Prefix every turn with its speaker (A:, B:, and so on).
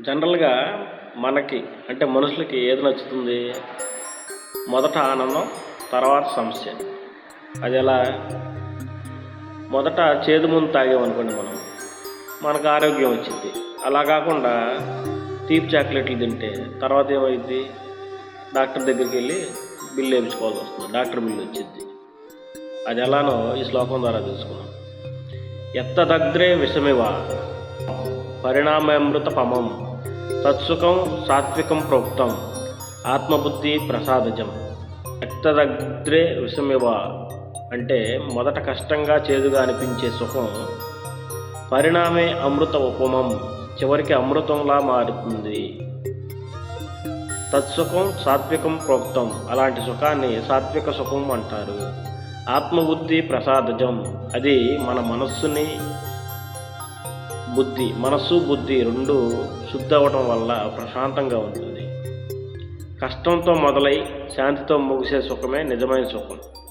A: జనరల్‌గా మనకి అంటే మనుషులకి ఏది నచ్చుతుంది? మొదట ఆనందం, తర్వాత సమస్య. అదెలా? మొదట చేదు ముందు తాగామనుకోండి మనకు ఆరోగ్యం వచ్చిద్ది. అలా కాకుండా తీపి చాక్లెట్లు తింటే తర్వాత ఏమైద్ది? డాక్టర్ దగ్గరికెళ్ళి బిల్ ఏపించుకోవాల్సి వస్తుంది. డాక్టర్ బిల్ వచ్చిద్ది. అది ఎలానో ఈ శ్లోకం ద్వారా తెలుసుకుందాం. ఎత్తదగ్రే విషమివ పరిణామామృతపమం తత్సుఖం సాత్వికం ప్రోక్తం ఆత్మబుద్ధి ప్రసాదజం. ఎత్తదగ్రే విషమివ అంటే మొదట కష్టంగా చేదుగా అనిపించే సుఖం పరిణామే అమృత ఉపమం చివరికి అమృతంలా మారుతుంది. తత్సుఖం సాత్వికం ప్రోక్తం అలాంటి సుఖాన్ని సాత్విక సుఖం అంటారు. ఆత్మబుద్ధి ప్రసాదజం అది మన మనస్సు బుద్ధి రెండు శుద్ధి అవ్వటం వల్ల ప్రశాంతంగా ఉంటుంది. కష్టంతో మొదలై శాంతితో ముగిసే సుఖమే నిజమైన సుఖం.